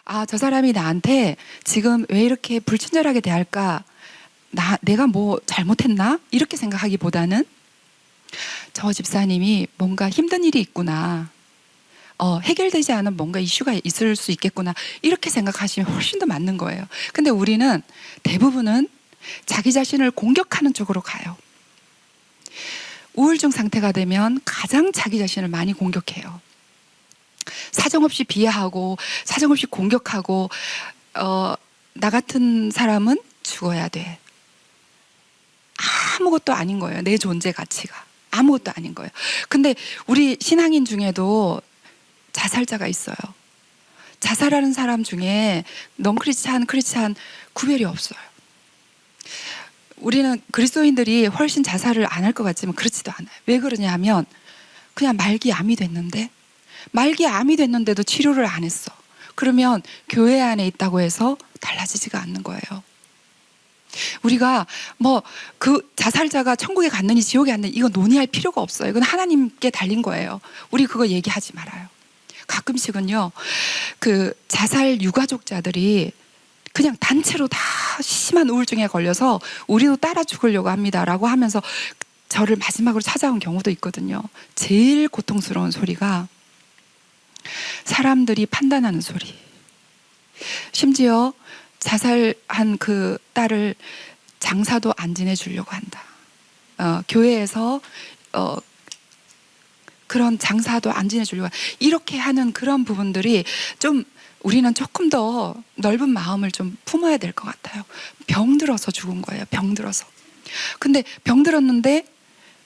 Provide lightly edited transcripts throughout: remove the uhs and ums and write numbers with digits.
아, 저 사람이 나한테 지금 왜 이렇게 불친절하게 대할까? 내가 뭐 잘못했나? 이렇게 생각하기보다는 저 집사님이 뭔가 힘든 일이 있구나. 해결되지 않은 뭔가 이슈가 있을 수 있겠구나. 이렇게 생각하시면 훨씬 더 맞는 거예요. 근데 우리는 대부분은 자기 자신을 공격하는 쪽으로 가요. 우울증 상태가 되면 가장 자기 자신을 많이 공격해요. 사정없이 비하하고 사정없이 공격하고 나 같은 사람은 죽어야 돼. 아무것도 아닌 거예요. 내 존재 가치가 아무것도 아닌 거예요. 근데 우리 신앙인 중에도 자살자가 있어요. 자살하는 사람 중에 넌 크리스찬 구별이 없어요. 우리는 그리스도인들이 훨씬 자살을 안 할 것 같지만 그렇지도 않아요. 왜 그러냐 하면 그냥 말기 암이 됐는데도 치료를 안 했어. 그러면 교회 안에 있다고 해서 달라지지가 않는 거예요. 우리가 뭐 그 자살자가 천국에 갔느니 지옥에 갔느니 이거 논의할 필요가 없어요. 이건 하나님께 달린 거예요. 우리 그거 얘기하지 말아요. 가끔씩은요, 그 자살 유가족자들이 그냥 단체로 다 심한 우울증에 걸려서 우리도 따라 죽으려고 합니다라고 하면서 저를 마지막으로 찾아온 경우도 있거든요. 제일 고통스러운 소리가 사람들이 판단하는 소리. 심지어 자살한 그 딸을 장사도 안 지내주려고 한다. 교회에서 그런 장사도 안 지내주려고 한다. 이렇게 하는 그런 부분들이 좀 우리는 조금 더 넓은 마음을 좀 품어야 될 것 같아요. 병들어서 죽은 거예요. 병들어서. 근데 병들었는데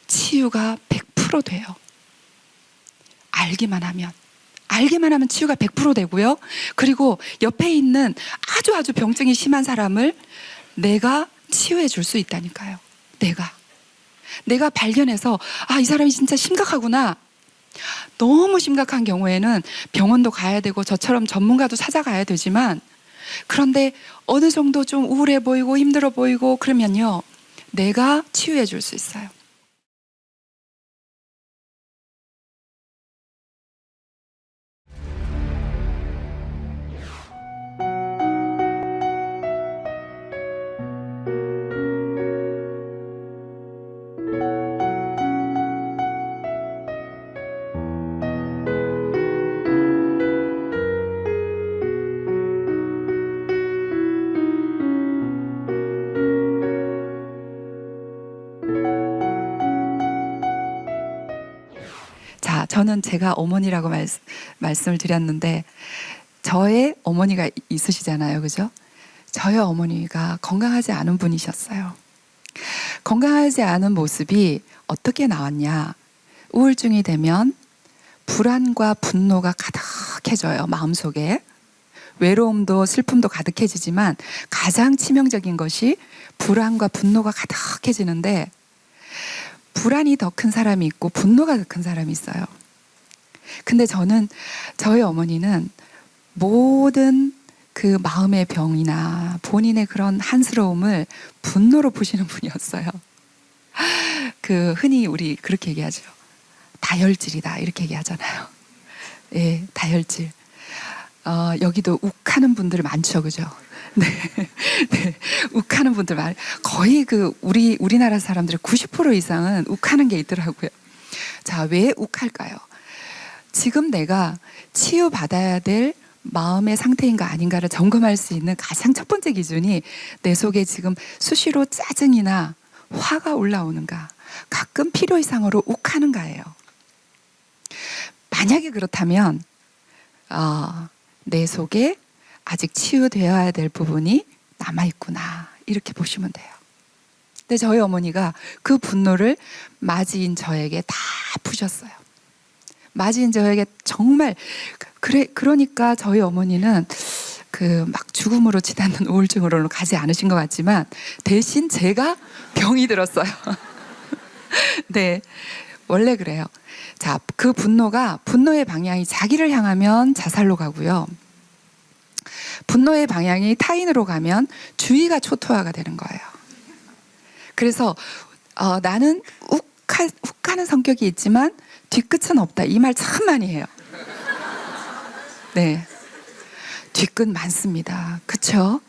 치유가 100% 돼요. 알기만 하면 치유가 100% 되고요. 그리고 옆에 있는 아주 병증이 심한 사람을 내가 치유해 줄 수 있다니까요. 내가 발견해서 이 사람이 진짜 심각하구나. 너무 심각한 경우에는 병원도 가야 되고 저처럼 전문가도 찾아가야 되지만, 그런데 어느 정도 좀 우울해 보이고 힘들어 보이고 그러면요, 내가 치유해 줄 수 있어요. 자, 저는 제가 어머니라고 말씀을 드렸는데 저의 어머니가 있으시잖아요. 그죠? 저희 어머니가 건강하지 않은 분이셨어요. 건강하지 않은 모습이 어떻게 나왔냐? 우울증이 되면 불안과 분노가 가득해져요. 마음속에. 외로움도 슬픔도 가득해지지만 가장 치명적인 것이 불안과 분노가 가득해지는데, 불안이 더 큰 사람이 있고 분노가 더 큰 사람이 있어요. 근데 저희 어머니는 모든 그 마음의 병이나 본인의 그런 한스러움을 분노로 푸시는 분이었어요. 그 흔히 우리 그렇게 얘기하죠. 다혈질이다 이렇게 얘기하잖아요. 예, 다혈질. 여기도 욱하는 분들 많죠, 그죠? 네, 욱하는 분들 거의 우리나라 사람들의 90% 이상은 욱하는 게 있더라고요. 자, 왜 욱할까요? 지금 내가 치유받아야 될 마음의 상태인가 아닌가를 점검할 수 있는 가장 첫 번째 기준이 내 속에 지금 수시로 짜증이나 화가 올라오는가, 가끔 필요 이상으로 욱하는가예요. 만약에 그렇다면 내 속에 아직 치유되어야 될 부분이 남아있구나, 이렇게 보시면 돼요. 근데 저희 어머니가 그 분노를 맞이인 저에게 다 푸셨어요. 맞이인 저에게 정말 그러니까 저희 어머니는 막 죽음으로 치닫는 우울증으로는 가지 않으신 것 같지만 대신 제가 병이 들었어요. 네, 원래 그래요. 자, 그 분노의 방향이 자기를 향하면 자살로 가고요. 분노의 방향이 타인으로 가면 주의가 초토화가 되는 거예요. 그래서 나는 욱하는 성격이 있지만 뒤끝은 없다, 이 말 참 많이 해요. 네, 뒤끝 많습니다. 그쵸?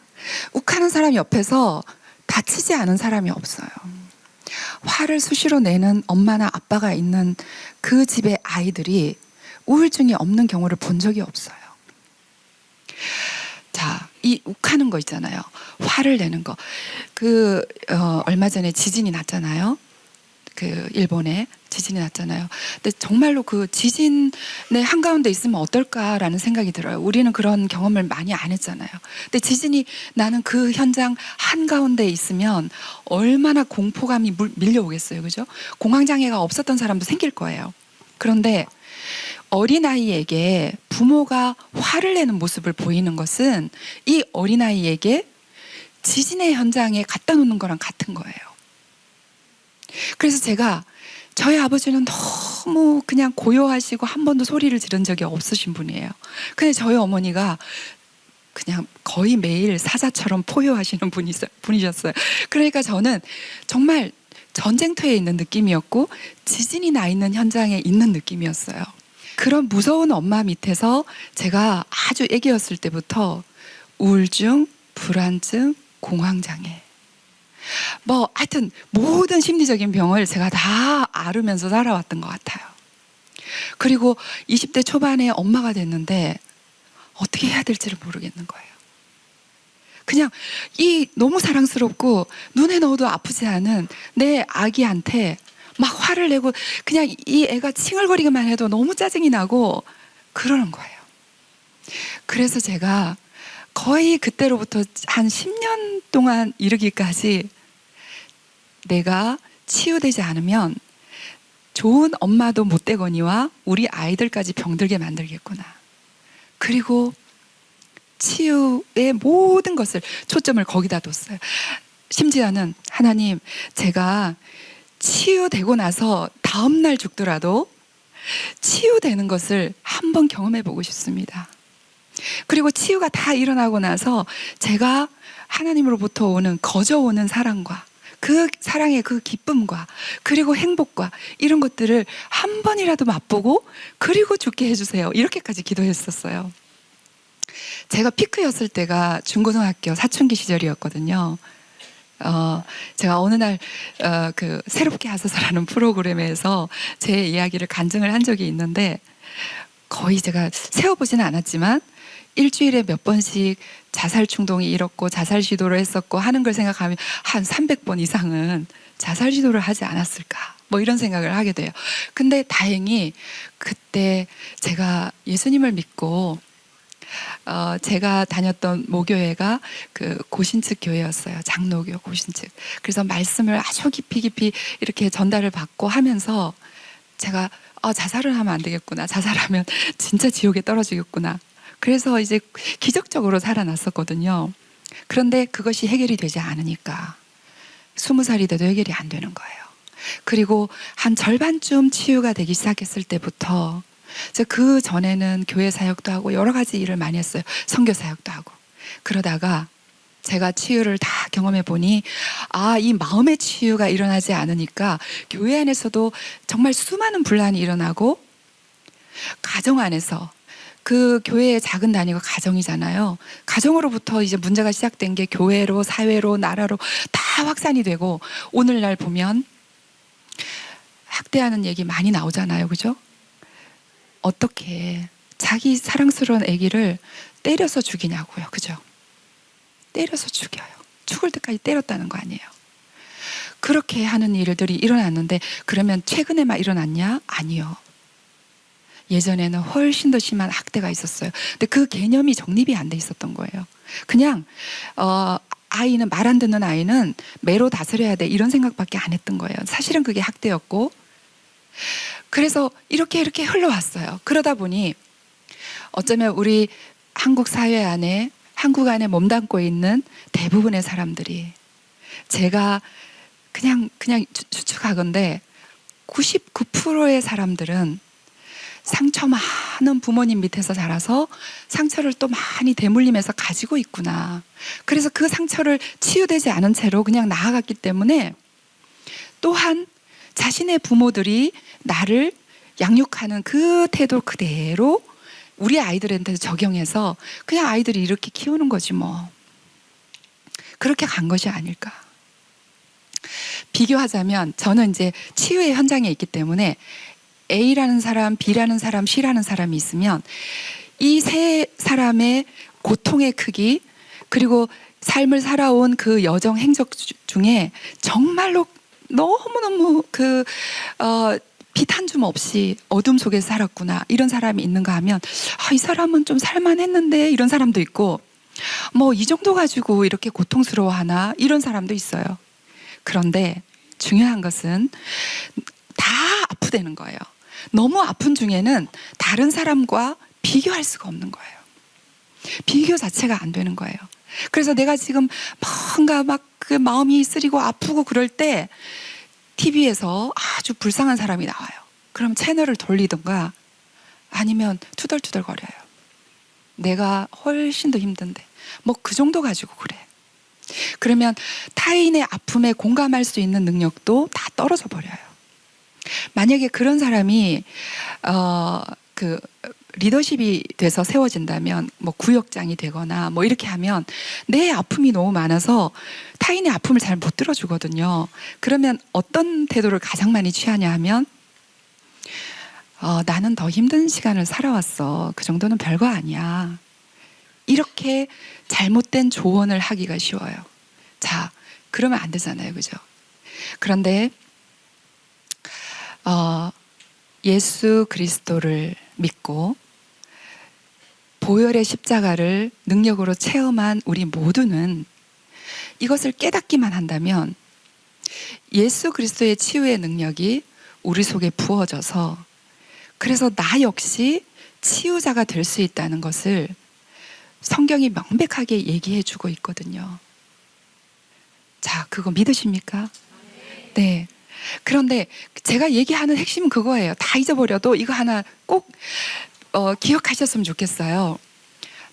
욱하는 사람 옆에서 다치지 않은 사람이 없어요. 화를 수시로 내는 엄마나 아빠가 있는 그 집의 아이들이 우울증이 없는 경우를 본 적이 없어요. 자, 이 욱하는 거 있잖아요. 화를 내는 거. 얼마 전에 지진이 났잖아요. 일본에 지진이 났잖아요. 근데 정말로 그 지진의 한가운데 있으면 어떨까라는 생각이 들어요. 우리는 그런 경험을 많이 안 했잖아요. 근데 지진이 나는 그 현장 한가운데 있으면 얼마나 공포감이 밀려오겠어요. 그죠? 공황장애가 없었던 사람도 생길 거예요. 그런데 어린아이에게 부모가 화를 내는 모습을 보이는 것은 이 어린아이에게 지진의 현장에 갖다 놓는 거랑 같은 거예요. 그래서 제가 저희 아버지는 너무 그냥 고요하시고 한 번도 소리를 지른 적이 없으신 분이에요. 근데 저희 어머니가 그냥 거의 매일 사자처럼 포효하시는 분이셨어요. 그러니까 저는 정말 전쟁터에 있는 느낌이었고 지진이 나 있는 현장에 있는 느낌이었어요. 그런 무서운 엄마 밑에서 제가 아주 애기였을 때부터 우울증, 불안증, 공황장애 하여튼 모든 심리적인 병을 제가 다 앓으면서 살아왔던 것 같아요. 그리고 20대 초반에 엄마가 됐는데 어떻게 해야 될지를 모르겠는 거예요. 그냥 너무 사랑스럽고 눈에 넣어도 아프지 않은 내 아기한테 막 화를 내고 그냥 이 애가 칭얼거리기만 해도 너무 짜증이 나고 그러는 거예요. 그래서 제가 거의 그때로부터 한 10년 동안 이르기까지 내가 치유되지 않으면 좋은 엄마도 못 되거니와 우리 아이들까지 병들게 만들겠구나. 그리고 치유의 모든 것을 초점을 거기다 뒀어요. 심지어는 하나님, 제가 치유되고 나서 다음날 죽더라도 치유되는 것을 한번 경험해 보고 싶습니다. 그리고 치유가 다 일어나고 나서 제가 하나님으로부터 오는 거저오는 사랑과 그 사랑의 그 기쁨과 그리고 행복과 이런 것들을 한 번이라도 맛보고 그리고 죽게 해주세요. 이렇게까지 기도했었어요. 제가 피크였을 때가 중고등학교 사춘기 시절이었거든요. 제가 어느 날 새롭게 하소서라는 프로그램에서 제 이야기를 간증을 한 적이 있는데 거의 제가 세워보지는 않았지만 일주일에 몇 번씩 자살 충동이 일었고 자살 시도를 했었고 하는 걸 생각하면 한 300번 이상은 자살 시도를 하지 않았을까 이런 생각을 하게 돼요. 근데 다행히 그때 제가 예수님을 믿고 제가 다녔던 모교회가 고신측 교회였어요. 장로교 고신측. 그래서 말씀을 아주 깊이 이렇게 전달을 받고 하면서 제가 자살을 하면 안 되겠구나. 자살하면 진짜 지옥에 떨어지겠구나. 그래서 이제 기적적으로 살아났었거든요. 그런데 그것이 해결이 되지 않으니까 20살이 돼도 해결이 안 되는 거예요. 그리고 한 절반쯤 치유가 되기 시작했을 때부터 그 전에는 교회 사역도 하고 여러 가지 일을 많이 했어요. 선교 사역도 하고. 그러다가 제가 치유를 다 경험해 보니 이 마음의 치유가 일어나지 않으니까 교회 안에서도 정말 수많은 분란이 일어나고 가정 안에서 그 교회의 작은 단위가 가정이잖아요. 가정으로부터 이제 문제가 시작된 게 교회로, 사회로, 나라로 다 확산이 되고 오늘날 보면 학대하는 얘기 많이 나오잖아요. 그죠? 어떻게 자기 사랑스러운 아기를 때려서 죽이냐고요. 그죠? 때려서 죽여요. 죽을 때까지 때렸다는 거 아니에요. 그렇게 하는 일들이 일어났는데 그러면 최근에만 일어났냐? 아니요. 예전에는 훨씬 더 심한 학대가 있었어요. 근데 그 개념이 정립이 안 돼 있었던 거예요. 그냥 아이는 말 안 듣는 아이는 매로 다스려야 돼 이런 생각밖에 안 했던 거예요. 사실은 그게 학대였고 그래서 이렇게 흘러왔어요. 그러다 보니 어쩌면 우리 한국 사회 안에 한국 안에 몸담고 있는 대부분의 사람들이 제가 그냥 추측하건대 99%의 사람들은 상처 많은 부모님 밑에서 자라서 상처를 또 많이 대물림해서 가지고 있구나. 그래서 그 상처를 치유되지 않은 채로 그냥 나아갔기 때문에 또한 자신의 부모들이 나를 양육하는 그 태도 그대로 우리 아이들한테 적용해서 그냥 아이들이 이렇게 키우는 거지 뭐. 그렇게 간 것이 아닐까. 비교하자면 저는 이제 치유의 현장에 있기 때문에 A라는 사람, B라는 사람, C라는 사람이 있으면 이 세 사람의 고통의 크기, 그리고 삶을 살아온 그 여정 행적 중에 정말로 너무너무 빛 한 줌 없이 어둠 속에 살았구나, 이런 사람이 있는가 하면 이 사람은 좀 살만했는데, 이런 사람도 있고, 뭐 이 정도 가지고 이렇게 고통스러워하나, 이런 사람도 있어요. 그런데 중요한 것은 다 아프다는 거예요. 너무 아픈 중에는 다른 사람과 비교할 수가 없는 거예요. 비교 자체가 안 되는 거예요. 그래서 내가 지금 뭔가 막 그 마음이 쓰리고 아프고 그럴 때 TV에서 아주 불쌍한 사람이 나와요. 그럼 채널을 돌리든가 아니면 투덜투덜 거려요. 내가 훨씬 더 힘든데 뭐 그 정도 가지고 그래. 그러면 타인의 아픔에 공감할 수 있는 능력도 다 떨어져 버려요. 만약에 그런 사람이 리더십이 돼서 세워진다면, 뭐 구역장이 되거나 뭐 이렇게 하면 내 아픔이 너무 많아서 타인의 아픔을 잘 못 들어주거든요. 그러면 어떤 태도를 가장 많이 취하냐 하면 나는 더 힘든 시간을 살아왔어. 그 정도는 별거 아니야. 이렇게 잘못된 조언을 하기가 쉬워요. 자, 그러면 안 되잖아요. 그죠? 그런데 예수 그리스도를 믿고 보혈의 십자가를 능력으로 체험한 우리 모두는 이것을 깨닫기만 한다면 예수 그리스도의 치유의 능력이 우리 속에 부어져서, 그래서 나 역시 치유자가 될 수 있다는 것을 성경이 명백하게 얘기해 주고 있거든요. 자, 그거 믿으십니까? 네. 그런데 제가 얘기하는 핵심은 그거예요. 다 잊어버려도 이거 하나 꼭 기억하셨으면 좋겠어요.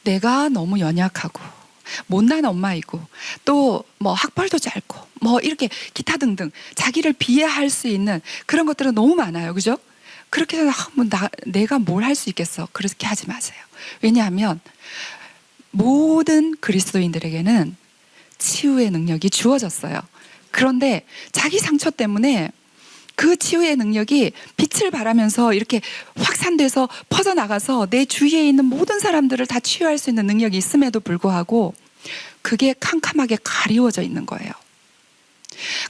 내가 너무 연약하고 못난 엄마이고 또 뭐 학벌도 짧고 뭐 이렇게 기타 등등 자기를 비하할 수 있는 그런 것들은 너무 많아요. 그죠? 그렇게 해서 내가 뭘 할 수 있겠어. 그렇게 하지 마세요. 왜냐하면 모든 그리스도인들에게는 치유의 능력이 주어졌어요. 그런데 자기 상처 때문에 그 치유의 능력이 빛을 발하면서 이렇게 확산돼서 퍼져나가서 내 주위에 있는 모든 사람들을 다 치유할 수 있는 능력이 있음에도 불구하고 그게 캄캄하게 가리워져 있는 거예요.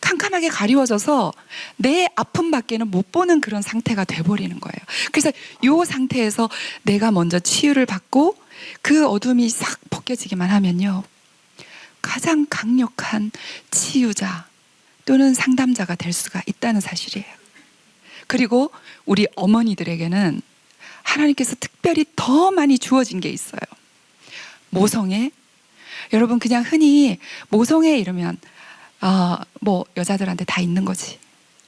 캄캄하게 가리워져서 내 아픔밖에는 못 보는 그런 상태가 돼버리는 거예요. 그래서 이 상태에서 내가 먼저 치유를 받고 그 어둠이 싹 벗겨지기만 하면요, 가장 강력한 치유자 또는 상담자가 될 수가 있다는 사실이에요. 그리고 우리 어머니들에게는 하나님께서 특별히 더 많이 주어진 게 있어요. 모성애. 여러분 그냥 흔히 모성애 이러면 뭐 여자들한테 다 있는 거지,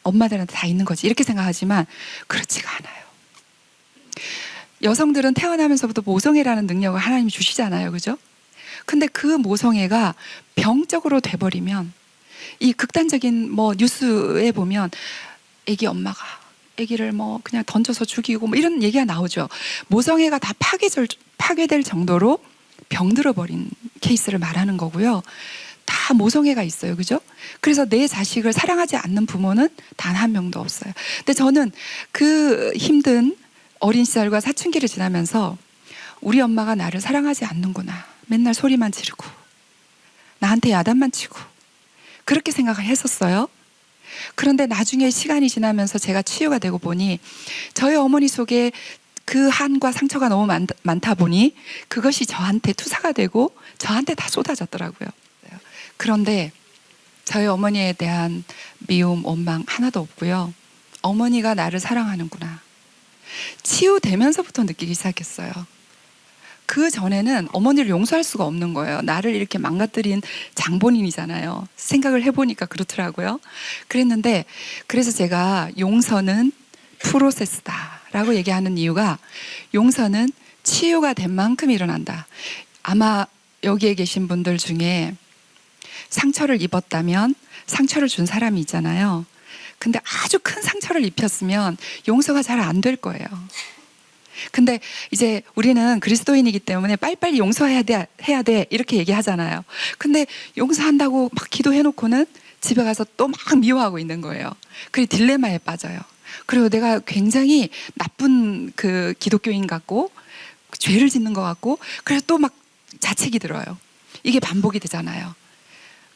엄마들한테 다 있는 거지, 이렇게 생각하지만 그렇지가 않아요. 여성들은 태어나면서부터 모성애라는 능력을 하나님이 주시잖아요. 그죠? 근데 그 모성애가 병적으로 돼버리면, 이 극단적인 뭐 뉴스에 보면 애기 엄마가 애기를 뭐 그냥 던져서 죽이고 뭐 이런 얘기가 나오죠. 모성애가 다 파괴될 정도로 병들어 버린 케이스를 말하는 거고요. 다 모성애가 있어요. 그죠? 그래서 내 자식을 사랑하지 않는 부모는 단 한 명도 없어요. 근데 저는 그 힘든 어린 시절과 사춘기를 지나면서 우리 엄마가 나를 사랑하지 않는구나, 맨날 소리만 지르고 나한테 야단만 치고, 그렇게 생각을 했었어요. 그런데 나중에 시간이 지나면서 제가 치유가 되고 보니 저희 어머니 속에 그 한과 상처가 너무 많다 보니 그것이 저한테 투사가 되고 저한테 다 쏟아졌더라고요. 그런데 저희 어머니에 대한 미움, 원망 하나도 없고요. 어머니가 나를 사랑하는구나, 치유되면서부터 느끼기 시작했어요. 그 전에는 어머니를 용서할 수가 없는 거예요. 나를 이렇게 망가뜨린 장본인이잖아요. 생각을 해보니까 그렇더라고요. 그래서 제가 용서는 프로세스다 라고 얘기하는 이유가, 용서는 치유가 된 만큼 일어난다. 아마 여기에 계신 분들 중에 상처를 입었다면 상처를 준 사람이 있잖아요. 근데 아주 큰 상처를 입혔으면 용서가 잘 안 될 거예요. 근데 이제 우리는 그리스도인이기 때문에 빨리빨리 용서해야 돼, 해야 돼 이렇게 얘기하잖아요. 근데 용서한다고 막 기도해놓고는 집에 가서 또 막 미워하고 있는 거예요. 그리고 딜레마에 빠져요. 그리고 내가 굉장히 나쁜 그 기독교인 같고 죄를 짓는 것 같고 그래서 또 막 자책이 들어요. 이게 반복이 되잖아요.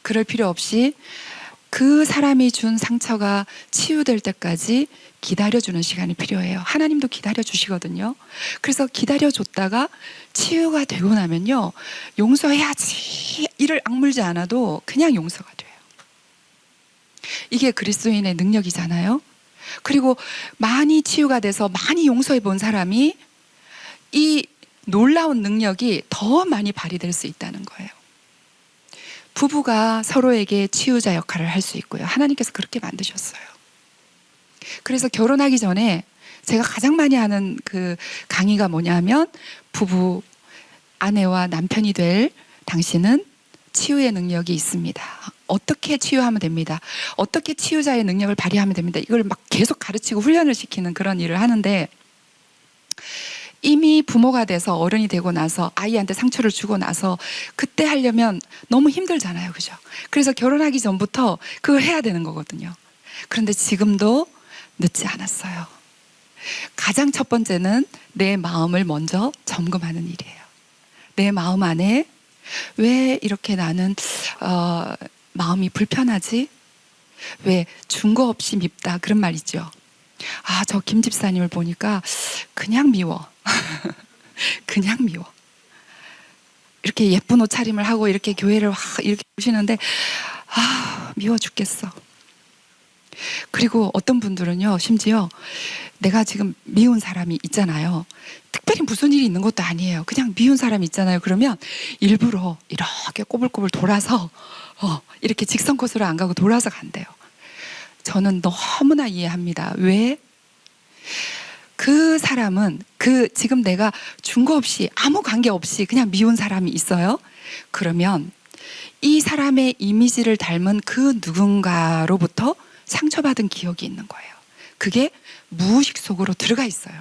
그럴 필요 없이 그 사람이 준 상처가 치유될 때까지 기다려주는 시간이 필요해요. 하나님도 기다려주시거든요. 그래서 기다려줬다가 치유가 되고 나면요, 용서해야지 이를 악물지 않아도 그냥 용서가 돼요. 이게 그리스도인의 능력이잖아요. 그리고 많이 치유가 돼서 많이 용서해 본 사람이 이 놀라운 능력이 더 많이 발휘될 수 있다는 거예요. 부부가 서로에게 치유자 역할을 할 수 있고요. 하나님께서 그렇게 만드셨어요. 그래서 결혼하기 전에 제가 가장 많이 하는 그 강의가 뭐냐면, 부부, 아내와 남편이 될 당신은 치유의 능력이 있습니다. 어떻게 치유하면 됩니다. 어떻게 치유자의 능력을 발휘하면 됩니다. 이걸 막 계속 가르치고 훈련을 시키는 그런 일을 하는데, 이미 부모가 돼서 어른이 되고 나서 아이한테 상처를 주고 나서 그때 하려면 너무 힘들잖아요. 그죠? 그래서 결혼하기 전부터 그걸 해야 되는 거거든요. 그런데 지금도 늦지 않았어요. 가장 첫 번째는 내 마음을 먼저 점검하는 일이에요. 내 마음 안에 왜 이렇게 나는 마음이 불편하지? 왜 준거 없이 밉다 그런 말 있죠. 아, 저 김 집사님을 보니까 그냥 미워. 그냥 미워. 이렇게 예쁜 옷차림을 하고 이렇게 교회를 이렇게 오시는데 미워 죽겠어. 그리고 어떤 분들은요, 심지어 내가 지금 미운 사람이 있잖아요. 특별히 무슨 일이 있는 것도 아니에요. 그냥 미운 사람이 있잖아요. 그러면 일부러 이렇게 꼬불꼬불 돌아서 이렇게 직선 코스로 안 가고 돌아서 간대요. 저는 너무나 이해합니다. 왜? 그 사람은 지금 내가 준거 없이 아무 관계 없이 그냥 미운 사람이 있어요. 그러면 이 사람의 이미지를 닮은 그 누군가로부터 상처받은 기억이 있는 거예요. 그게 무의식 속으로 들어가 있어요.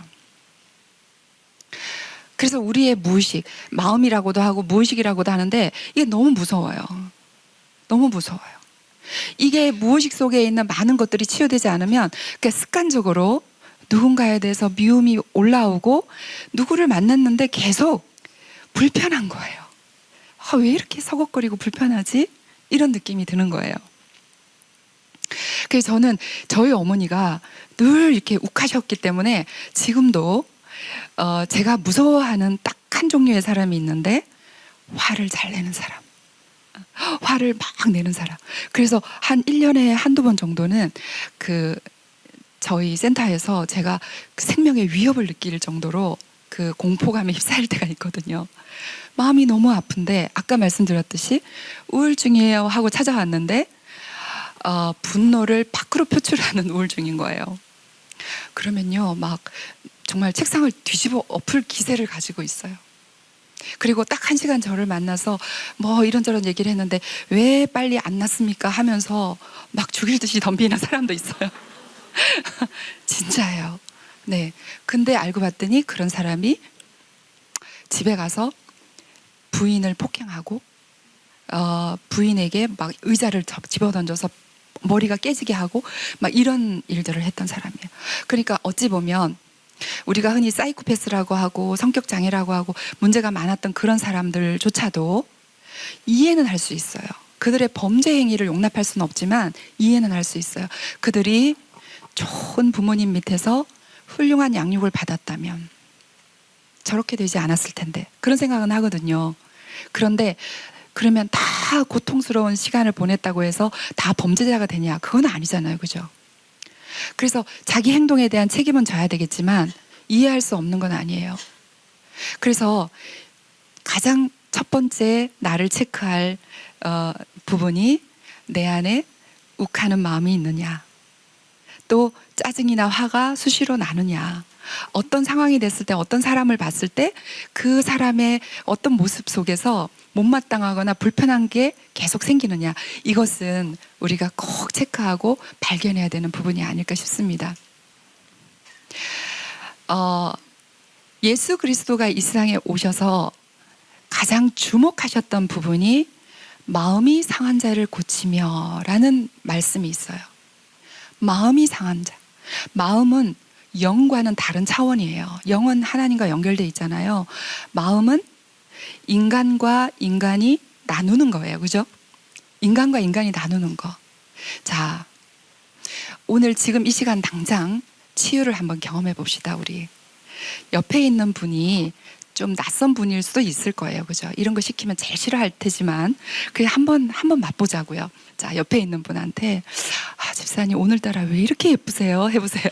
그래서 우리의 무의식, 마음이라고도 하고 무의식이라고도 하는데 이게 너무 무서워요. 너무 무서워요. 이게 무의식 속에 있는 많은 것들이 치유되지 않으면 그러니까 습관적으로 누군가에 대해서 미움이 올라오고 누구를 만났는데 계속 불편한 거예요. 왜 이렇게 서걱거리고 불편하지? 이런 느낌이 드는 거예요. 그래서 저는 저희 어머니가 늘 이렇게 욱하셨기 때문에 지금도 제가 무서워하는 딱 한 종류의 사람이 있는데, 화를 잘 내는 사람. 화를 막 내는 사람. 그래서 한 1년에 한두 번 정도는 저희 센터에서 제가 생명의 위협을 느낄 정도로 그 공포감에 휩싸일 때가 있거든요. 마음이 너무 아픈데, 아까 말씀드렸듯이 우울증이에요 하고 찾아왔는데 분노를 밖으로 표출하는 우울증인 거예요. 그러면요, 막 정말 책상을 뒤집어 엎을 기세를 가지고 있어요. 그리고 딱 1시간 저를 만나서 뭐 이런저런 얘기를 했는데 왜 빨리 안 났습니까 하면서 막 죽일 듯이 덤비는 사람도 있어요. 진짜예요. 네. 근데 알고 봤더니 그런 사람이 집에 가서 부인을 폭행하고 부인에게 막 의자를 집어던져서 머리가 깨지게 하고 막 이런 일들을 했던 사람이에요. 그러니까 어찌 보면 우리가 흔히 사이코패스라고 하고 성격 장애라고 하고 문제가 많았던 그런 사람들조차도 이해는 할 수 있어요. 그들의 범죄 행위를 용납할 수는 없지만 이해는 할 수 있어요. 그들이 좋은 부모님 밑에서 훌륭한 양육을 받았다면 저렇게 되지 않았을 텐데, 그런 생각은 하거든요. 그런데 그러면 다 고통스러운 시간을 보냈다고 해서 다 범죄자가 되냐? 그건 아니잖아요. 그죠? 그래서 자기 행동에 대한 책임은 져야 되겠지만 이해할 수 없는 건 아니에요. 그래서 가장 첫 번째 나를 체크할 부분이 내 안에 욱하는 마음이 있느냐, 또 짜증이나 화가 수시로 나느냐, 어떤 상황이 됐을 때, 어떤 사람을 봤을 때 그 사람의 어떤 모습 속에서 못마땅하거나 불편한 게 계속 생기느냐, 이것은 우리가 꼭 체크하고 발견해야 되는 부분이 아닐까 싶습니다. 예수 그리스도가 이 세상에 오셔서 가장 주목하셨던 부분이 마음이 상한 자를 고치며라는 말씀이 있어요. 마음이 상한 자. 마음은 영과는 다른 차원이에요. 영은 하나님과 연결돼 있잖아요. 마음은 인간과 인간이 나누는 거예요. 그죠? 인간과 인간이 나누는 거. 자, 오늘 지금 이 시간 당장 치유를 한번 경험해 봅시다, 우리. 옆에 있는 분이 좀 낯선 분일 수도 있을 거예요. 그죠? 이런 거 시키면 제일 싫어할 테지만, 그냥 한번 맛보자고요. 자, 옆에 있는 분한테, 아, 집사님, 오늘따라 왜 이렇게 예쁘세요? 해보세요.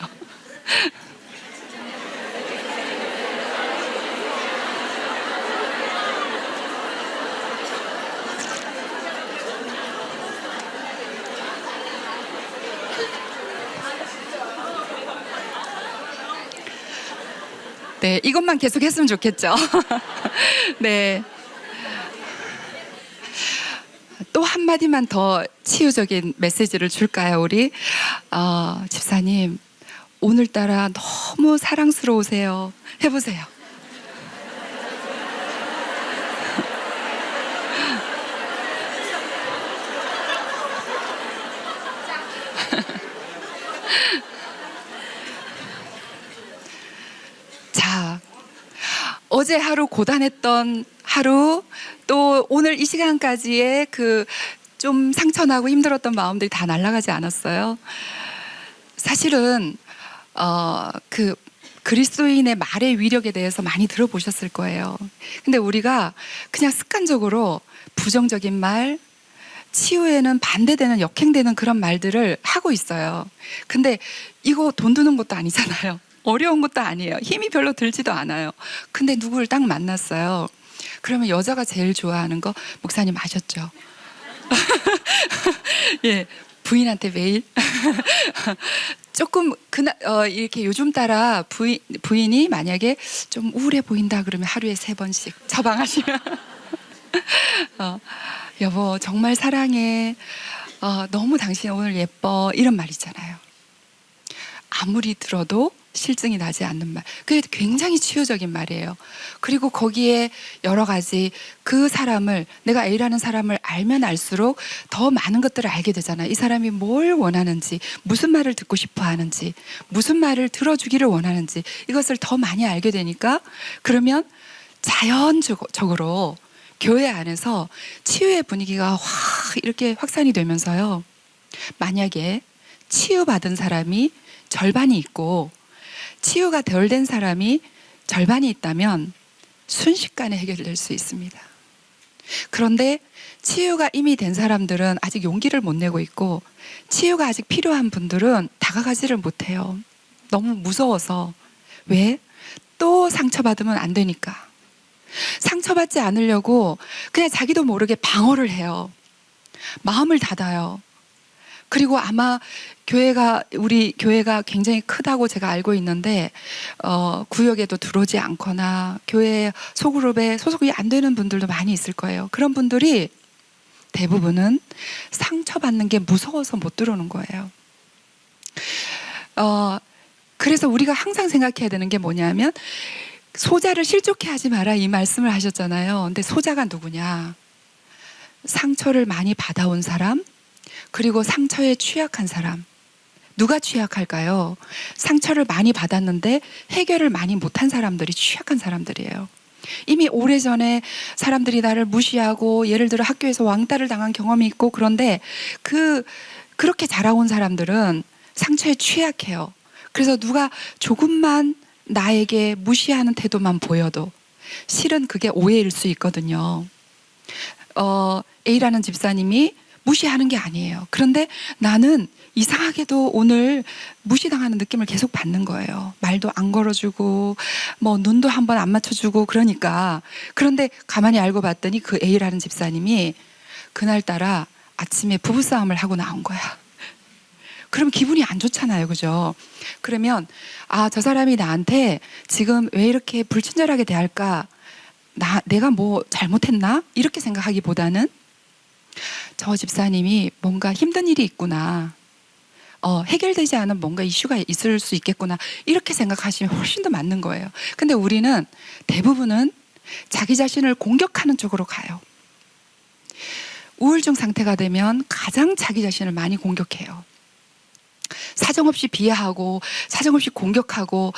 네, 이것만 계속 했으면 좋겠죠. 네. 또 한마디만 더 치유적인 메시지를 줄까요, 우리? 집사님, 오늘따라 너무 사랑스러우세요. 해보세요. 자, 어제 하루 고단했던 하루, 또 오늘 이 시간까지의 그 좀 상처나고 힘들었던 마음들이 다 날아가지 않았어요. 사실은 그 그리스도인의 말의 위력에 대해서 많이 들어보셨을 거예요. 근데 우리가 그냥 습관적으로 부정적인 말, 치유에는 반대되는 역행되는 그런 말들을 하고 있어요. 근데 이거 돈 드는 것도 아니잖아요. 어려운 것도 아니에요. 힘이 별로 들지도 않아요. 근데 누구를 딱 만났어요. 그러면 여자가 제일 좋아하는 거, 목사님 아셨죠? 예, 부인한테 매일 조금 이렇게 요즘 따라 부인이 만약에 좀 우울해 보인다 그러면 하루에 3번씩 처방하시면 여보 정말 사랑해, 너무 당신 오늘 예뻐, 이런 말 있잖아요. 아무리 들어도 실증이 나지 않는 말, 그게 굉장히 치유적인 말이에요. 그리고 거기에 여러 가지 그 사람을, 내가 A라는 사람을 알면 알수록 더 많은 것들을 알게 되잖아요. 이 사람이 뭘 원하는지, 무슨 말을 듣고 싶어 하는지, 무슨 말을 들어주기를 원하는지, 이것을 더 많이 알게 되니까, 그러면 자연적으로 교회 안에서 치유의 분위기가 확 이렇게 확산이 되면서요, 만약에 치유받은 사람이 절반이 있고 치유가 덜 된 사람이 절반이 있다면 순식간에 해결될 수 있습니다. 그런데 치유가 이미 된 사람들은 아직 용기를 못 내고 있고, 치유가 아직 필요한 분들은 다가가지를 못해요. 너무 무서워서. 왜? 또 상처받으면 안 되니까. 상처받지 않으려고 그냥 자기도 모르게 방어를 해요. 마음을 닫아요. 그리고 아마 우리 교회가 굉장히 크다고 제가 알고 있는데, 구역에도 들어오지 않거나 교회 소그룹에 소속이 안 되는 분들도 많이 있을 거예요. 그런 분들이 대부분은 상처받는 게 무서워서 못 들어오는 거예요. 그래서 우리가 항상 생각해야 되는 게 뭐냐면, 소자를 실족해 하지 마라, 이 말씀을 하셨잖아요. 근데 소자가 누구냐? 상처를 많이 받아온 사람, 그리고 상처에 취약한 사람. 누가 취약할까요? 상처를 많이 받았는데 해결을 많이 못한 사람들이 취약한 사람들이에요. 이미 오래전에 사람들이 나를 무시하고, 예를 들어 학교에서 왕따를 당한 경험이 있고, 그런데 그렇게 자라온 사람들은 상처에 취약해요. 그래서 누가 조금만 나에게 무시하는 태도만 보여도 실은 그게 오해일 수 있거든요. A라는 집사님이 무시하는 게 아니에요. 그런데 나는 이상하게도 오늘 무시당하는 느낌을 계속 받는 거예요. 말도 안 걸어주고, 눈도 한번 안 맞춰주고, 그러니까. 그런데 가만히 알고 봤더니 그 A라는 집사님이 그날따라 아침에 부부싸움을 하고 나온 거야. 그럼 기분이 안 좋잖아요. 그죠? 그러면, 저 사람이 나한테 지금 왜 이렇게 불친절하게 대할까? 내가 뭐 잘못했나? 이렇게 생각하기보다는 저 집사님이 뭔가 힘든 일이 있구나. 해결되지 않은 뭔가 이슈가 있을 수 있겠구나 이렇게 생각하시면 훨씬 더 맞는 거예요. 근데 우리는 대부분은 자기 자신을 공격하는 쪽으로 가요. 우울증 상태가 되면 가장 자기 자신을 많이 공격해요. 사정없이 비하하고 사정없이 공격하고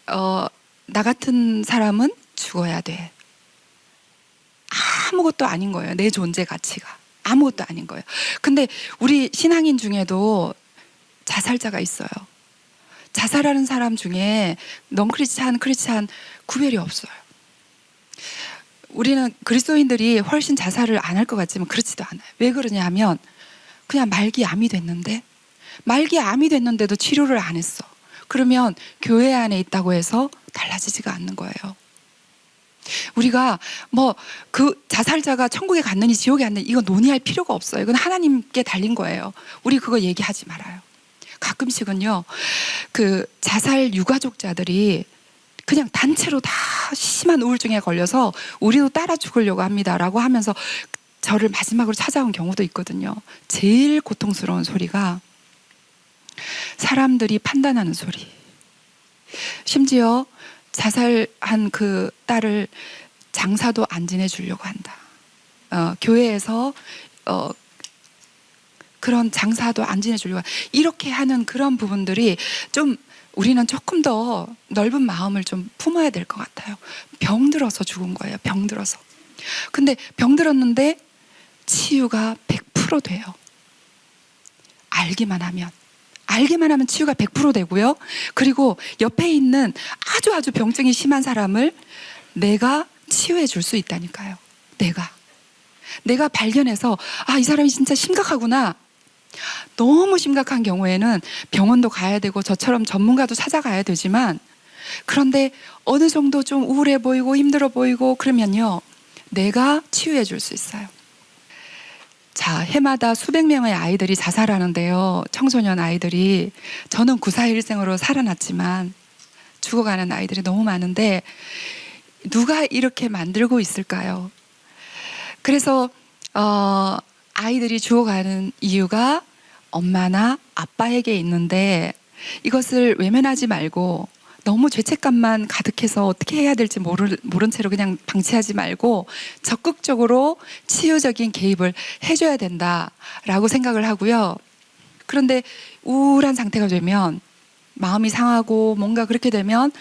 나 같은 사람은 죽어야 돼. 아무것도 아닌 거예요. 내 존재 가치가 아무것도 아닌 거예요. 근데 우리 신앙인 중에도 자살자가 있어요. 자살하는 사람 중에 넌 크리스찬 구별이 없어요. 우리는 그리스도인들이 훨씬 자살을 안 할 것 같지만 그렇지도 않아요. 왜 그러냐 하면 그냥 말기 암이 됐는데도 치료를 안 했어. 그러면 교회 안에 있다고 해서 달라지지가 않는 거예요. 우리가 그 자살자가 천국에 갔느니 지옥에 갔느니 이거 논의할 필요가 없어요. 이건 하나님께 달린 거예요. 우리 그거 얘기하지 말아요. 가끔씩은요, 그 자살 유가족자들이 그냥 단체로 다 심한 우울증에 걸려서 우리도 따라 죽으려고 합니다라고 하면서 저를 마지막으로 찾아온 경우도 있거든요. 제일 고통스러운 소리가 사람들이 판단하는 소리. 심지어 자살한 그 딸을 장사도 안 지내주려고 한다. 교회에서 그런 장사도 안 지내주려고 한다. 이렇게 하는 그런 부분들이 좀 우리는 조금 더 넓은 마음을 좀 품어야 될 것 같아요. 병들어서 죽은 거예요. 병들어서. 근데 병들었는데 치유가 100% 돼요. 알기만 하면 치유가 100% 되고요. 그리고 옆에 있는 아주 병증이 심한 사람을 내가 치유해 줄 수 있다니까요. 내가 발견해서 이 사람이 진짜 심각하구나. 너무 심각한 경우에는 병원도 가야 되고 저처럼 전문가도 찾아가야 되지만, 그런데 어느 정도 좀 우울해 보이고 힘들어 보이고 그러면요, 내가 치유해 줄 수 있어요. 자, 해마다 수백 명의 아이들이 자살하는데요. 청소년 아이들이. 저는 941생으로 살아났지만 죽어가는 아이들이 너무 많은데 누가 이렇게 만들고 있을까요? 그래서 아이들이 죽어가는 이유가 엄마나 아빠에게 있는데, 이것을 외면하지 말고 너무 죄책감만 가득해서 어떻게 해야 될지 모른 채로 그냥 방치하지 말고 적극적으로 치유적인 개입을 해줘야 된다라고 생각을 하고요. 그런데 우울한 상태가 되면, 마음이 상하고 뭔가 그렇게 되면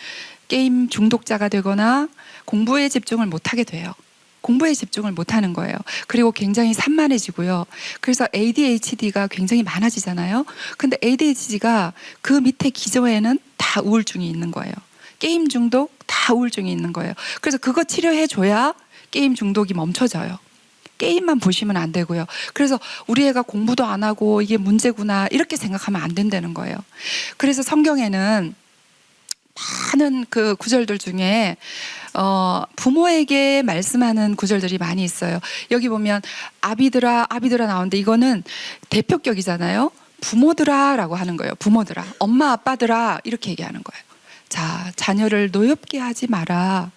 게임 중독자가 되거나 공부에 집중을 못하게 돼요. 공부에 집중을 못하는 거예요. 그리고 굉장히 산만해지고요. 그래서 ADHD가 굉장히 많아지잖아요. 근데 ADHD가 그 밑에 기저에는 다 우울증이 있는 거예요. 게임 중독 다 우울증이 있는 거예요. 그래서 그거 치료해줘야 게임 중독이 멈춰져요. 게임만 보시면 안 되고요. 그래서 우리 애가 공부도 안 하고 이게 문제구나 이렇게 생각하면 안 된다는 거예요. 그래서 성경에는 많은 그 구절들 중에 부모에게 말씀하는 구절들이 많이 있어요. 여기 보면 아비들아 나오는데 이거는 대표격이잖아요. 부모들아 라고 하는 거예요. 부모들아, 엄마 아빠들아 이렇게 얘기하는 거예요. 자, 자녀를 노엽게 하지 마라.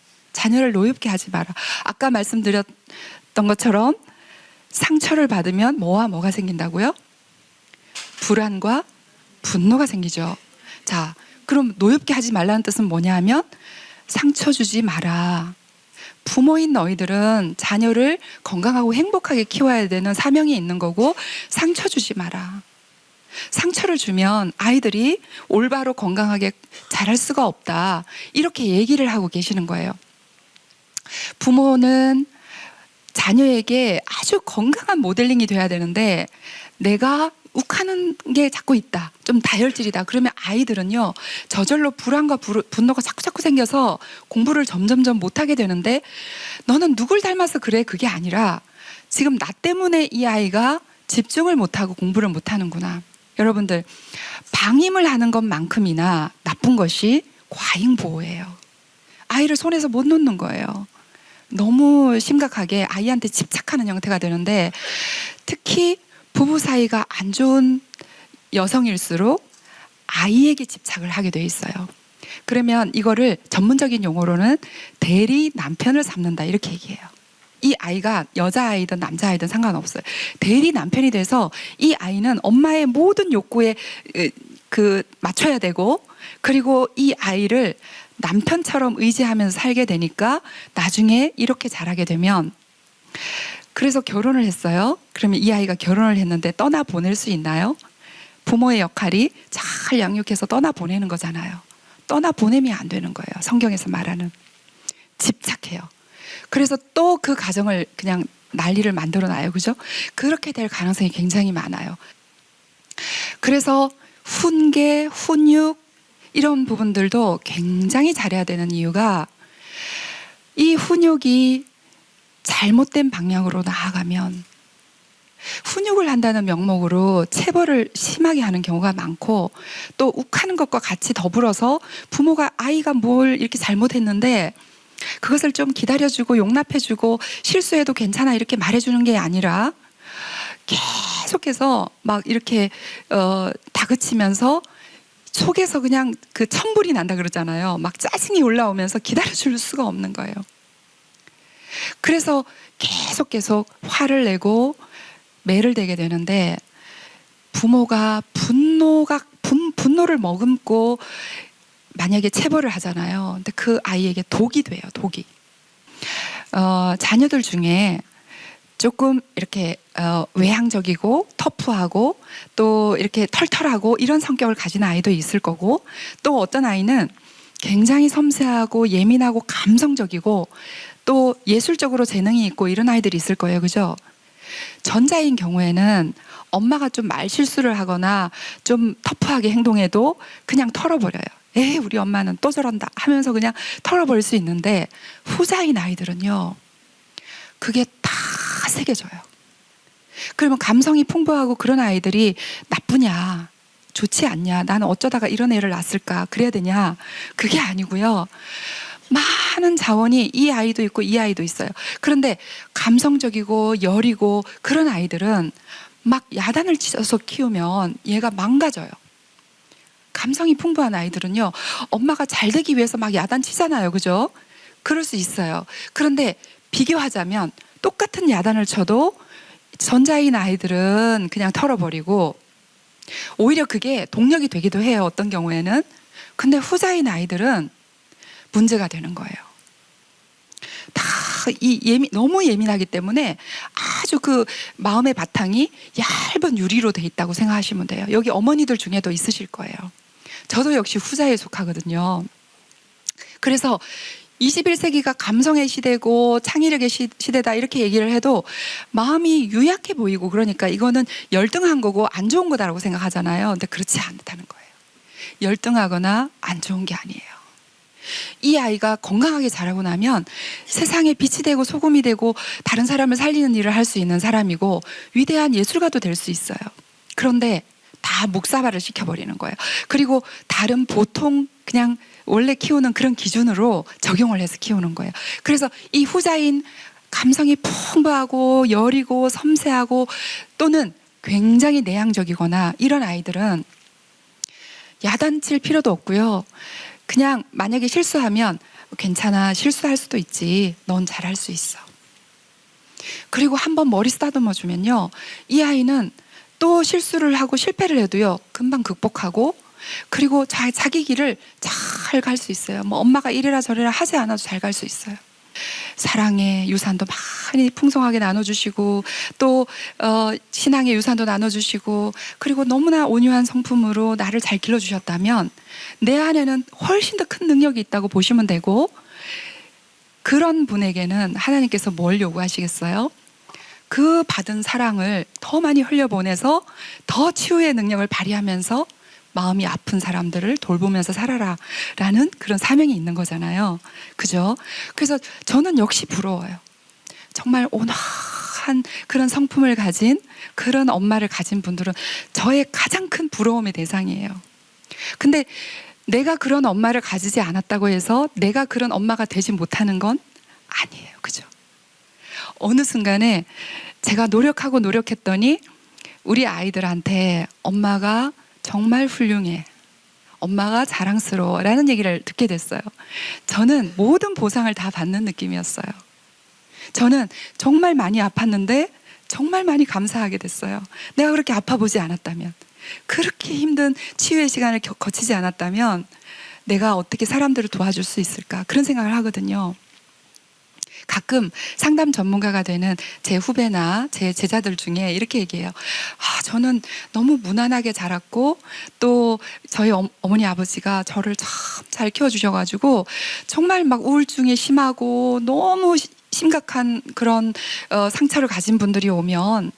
아까 말씀드렸던 것처럼 상처를 받으면 뭐가 생긴다고요? 불안과 분노가 생기죠. 자, 그럼 노엽게 하지 말라는 뜻은 뭐냐 하면 상처 주지 마라. 부모인 너희들은 자녀를 건강하고 행복하게 키워야 되는 사명이 있는 거고, 상처 주지 마라. 상처를 주면 아이들이 올바로 건강하게 자랄 수가 없다. 이렇게 얘기를 하고 계시는 거예요. 부모는 자녀에게 아주 건강한 모델링이 돼야 되는데 내가 욱하는 게 자꾸 있다, 좀 다혈질이다, 그러면 아이들은요 저절로 불안과 분노가 자꾸 생겨서 공부를 점점 못하게 되는데, 너는 누굴 닮아서 그래? 그게 아니라 지금 나 때문에 이 아이가 집중을 못하고 공부를 못하는구나. 여러분들, 방임을 하는 것만큼이나 나쁜 것이 과잉보호예요. 아이를 손에서 못 놓는 거예요. 너무 심각하게 아이한테 집착하는 형태가 되는데, 특히 부부 사이가 안 좋은 여성일수록 아이에게 집착을 하게 돼 있어요. 그러면 이거를 전문적인 용어로는 대리 남편을 삼는다 이렇게 얘기해요. 이 아이가 여자아이든 남자아이든 상관없어요. 대리 남편이 돼서 이 아이는 엄마의 모든 욕구에 맞춰야 되고, 그리고 이 아이를 남편처럼 의지하면서 살게 되니까 나중에 이렇게 자라게 되면, 그래서 결혼을 했어요. 그러면 이 아이가 결혼을 했는데 떠나 보낼 수 있나요? 부모의 역할이 잘 양육해서 떠나 보내는 거잖아요. 떠나 보내면 안 되는 거예요. 성경에서 말하는. 집착해요. 그래서 또 그 가정을 그냥 난리를 만들어 놔요. 그죠? 그렇게 될 가능성이 굉장히 많아요. 그래서 훈계, 훈육 이런 부분들도 굉장히 잘해야 되는 이유가, 이 훈육이 잘못된 방향으로 나아가면 훈육을 한다는 명목으로 체벌을 심하게 하는 경우가 많고, 또 욱하는 것과 같이 더불어서 부모가 아이가 뭘 이렇게 잘못했는데 그것을 좀 기다려주고 용납해주고 실수해도 괜찮아 이렇게 말해주는 게 아니라 계속해서 막 이렇게 다그치면서 속에서 그냥 그 천불이 난다 그러잖아요. 막 짜증이 올라오면서 기다려줄 수가 없는 거예요. 그래서 계속 화를 내고 매를 대게 되는데, 부모가 분노를 머금고 만약에 체벌을 하잖아요. 근데 그 아이에게 독이 돼요. 독이. 자녀들 중에 조금 이렇게 외향적이고 터프하고 또 이렇게 털털하고 이런 성격을 가진 아이도 있을 거고, 또 어떤 아이는 굉장히 섬세하고 예민하고 감성적이고 또 예술적으로 재능이 있고 이런 아이들이 있을 거예요. 그죠? 전자인 경우에는 엄마가 좀 말실수를 하거나 좀 터프하게 행동해도 그냥 털어버려요. 에이, 우리 엄마는 또 저런다 하면서 그냥 털어버릴 수 있는데, 후자인 아이들은요, 그게 다 새겨져요. 그러면 감성이 풍부하고 그런 아이들이 나쁘냐, 좋지 않냐, 나는 어쩌다가 이런 애를 낳았을까, 그래야 되냐, 그게 아니고요. 많은 자원이 이 아이도 있고 이 아이도 있어요. 그런데 감성적이고 여리고 그런 아이들은 막 야단을 치셔서 키우면 얘가 망가져요. 감성이 풍부한 아이들은요, 엄마가 잘 되기 위해서 막 야단 치잖아요. 그죠? 그럴 수 있어요. 그런데 비교하자면 똑같은 야단을 쳐도 전자인 아이들은 그냥 털어버리고 오히려 그게 동력이 되기도 해요. 어떤 경우에는. 근데 후자인 아이들은 문제가 되는 거예요. 다 너무 예민하기 때문에 아주 그 마음의 바탕이 얇은 유리로 돼 있다고 생각하시면 돼요. 여기 어머니들 중에도 있으실 거예요. 저도 역시 후자에 속하거든요. 그래서 21세기가 감성의 시대고 창의력의 시대다 이렇게 얘기를 해도 마음이 유약해 보이고, 그러니까 이거는 열등한 거고 안 좋은 거다라고 생각하잖아요. 근데 그렇지 않다는 거예요. 열등하거나 안 좋은 게 아니에요. 이 아이가 건강하게 자라고 나면 세상에 빛이 되고 소금이 되고 다른 사람을 살리는 일을 할 수 있는 사람이고 위대한 예술가도 될 수 있어요. 그런데 다 묵사발을 시켜버리는 거예요. 그리고 다른 보통 그냥 원래 키우는 그런 기준으로 적용을 해서 키우는 거예요. 그래서 이 후자인 감성이 풍부하고 여리고 섬세하고 또는 굉장히 내향적이거나 이런 아이들은 야단칠 필요도 없고요. 그냥 만약에 실수하면 괜찮아, 실수할 수도 있지, 넌 잘할 수 있어. 그리고 한번 머리 쓰다듬어 주면요, 이 아이는 또 실수를 하고 실패를 해도요 금방 극복하고, 그리고 자기 길을 잘 갈 수 있어요. 뭐 엄마가 이래라 저래라 하지 않아도 잘 갈 수 있어요. 사랑의 유산도 많이 풍성하게 나눠주시고 또 신앙의 유산도 나눠주시고, 그리고 너무나 온유한 성품으로 나를 잘 길러주셨다면 내 안에는 훨씬 더 큰 능력이 있다고 보시면 되고, 그런 분에게는 하나님께서 뭘 요구하시겠어요? 그 받은 사랑을 더 많이 흘려보내서 더 치유의 능력을 발휘하면서 마음이 아픈 사람들을 돌보면서 살아라 라는 그런 사명이 있는 거잖아요. 그죠? 그래서 저는 역시 부러워요. 정말 온화한 그런 성품을 가진 그런 엄마를 가진 분들은 저의 가장 큰 부러움의 대상이에요. 근데 내가 그런 엄마를 가지지 않았다고 해서 내가 그런 엄마가 되지 못하는 건 아니에요. 그죠? 어느 순간에 제가 노력했더니 우리 아이들한테 엄마가 정말 훌륭해, 엄마가 자랑스러워 라는 얘기를 듣게 됐어요. 저는 모든 보상을 다 받는 느낌이었어요. 저는 정말 많이 아팠는데 정말 많이 감사하게 됐어요. 내가 그렇게 아파보지 않았다면, 그렇게 힘든 치유의 시간을 거치지 않았다면 내가 어떻게 사람들을 도와줄 수 있을까, 그런 생각을 하거든요. 가끔 상담 전문가가 되는 제 후배나 제 제자들 중에 이렇게 얘기해요. 저는 너무 무난하게 자랐고 또 저희 어머니 아버지가 저를 참 잘 키워주셔가지고 정말 막 우울증이 심하고 너무 심각한 그런 상처를 가진 분들이 오면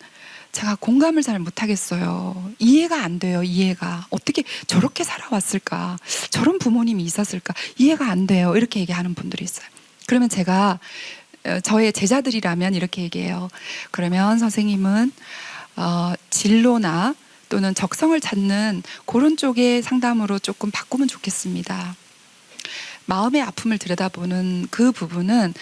제가 공감을 잘 못하겠어요. 이해가 안 돼요. 이해가. 어떻게 저렇게 살아왔을까, 저런 부모님이 있었을까, 이해가 안 돼요. 이렇게 얘기하는 분들이 있어요. 그러면 제가 저의 제자들이라면 이렇게 얘기해요. 그러면 선생님은 진로나 또는 적성을 찾는 그런 쪽의 상담으로 조금 바꾸면 좋겠습니다. 마음의 아픔을 들여다보는 그 부분은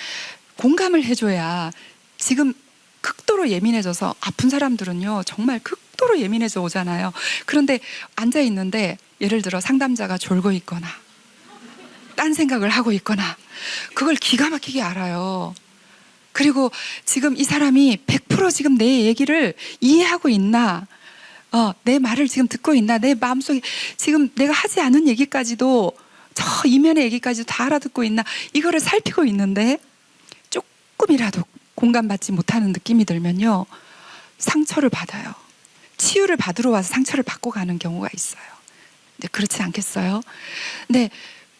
공감을 해줘야, 지금 극도로 예민해져서 아픈 사람들은요 정말 극도로 예민해져 오잖아요. 그런데 앉아 있는데 예를 들어 상담자가 졸고 있거나 딴 생각을 하고 있거나 그걸 기가 막히게 알아요. 그리고 지금 이 사람이 100% 지금 내 얘기를 이해하고 있나, 내 말을 지금 듣고 있나, 내 마음속에 지금 내가 하지 않은 얘기까지도, 저 이면의 얘기까지도 다 알아듣고 있나, 이거를 살피고 있는데 조금이라도 공감받지 못하는 느낌이 들면요 상처를 받아요. 치유를 받으러 와서 상처를 받고 가는 경우가 있어요. 근데 그렇지 않겠어요? 근데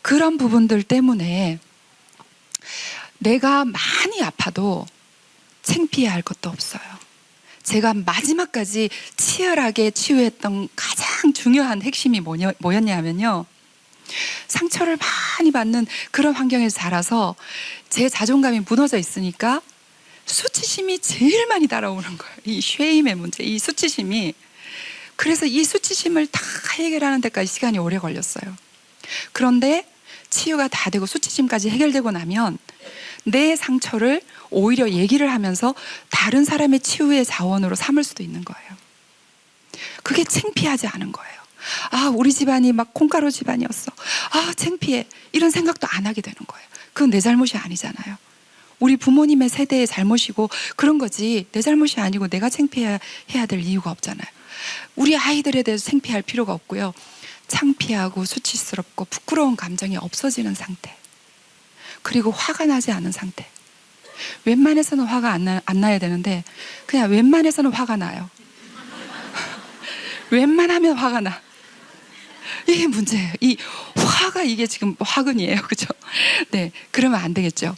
그런 부분들 때문에 내가 많이 아파도 창피해할 것도 없어요. 제가 마지막까지 치열하게 치유했던 가장 중요한 핵심이 뭐였냐면요, 상처를 많이 받는 그런 환경에서 자라서 제 자존감이 무너져 있으니까 수치심이 제일 많이 따라오는 거예요. 이 쉐임의 문제, 이 수치심이. 그래서 이 수치심을 다 해결하는 데까지 시간이 오래 걸렸어요. 그런데 치유가 다 되고 수치심까지 해결되고 나면 내 상처를 오히려 얘기를 하면서 다른 사람의 치유의 자원으로 삼을 수도 있는 거예요. 그게 창피하지 않은 거예요. 우리 집안이 막 콩가루 집안이었어. 창피해. 이런 생각도 안 하게 되는 거예요. 그건 내 잘못이 아니잖아요. 우리 부모님의 세대의 잘못이고 그런 거지, 내 잘못이 아니고 내가 창피해야 될 이유가 없잖아요. 우리 아이들에 대해서 창피할 필요가 없고요. 창피하고 수치스럽고 부끄러운 감정이 없어지는 상태, 그리고 화가 나지 않은 상태. 웬만해서는 화가 안 나야 되는데 그냥 웬만해서는 화가 나요. 웬만하면 화가 나. 이게 문제예요. 이 화가, 이게 지금 화근이에요. 그죠? 네, 그러면 안 되겠죠.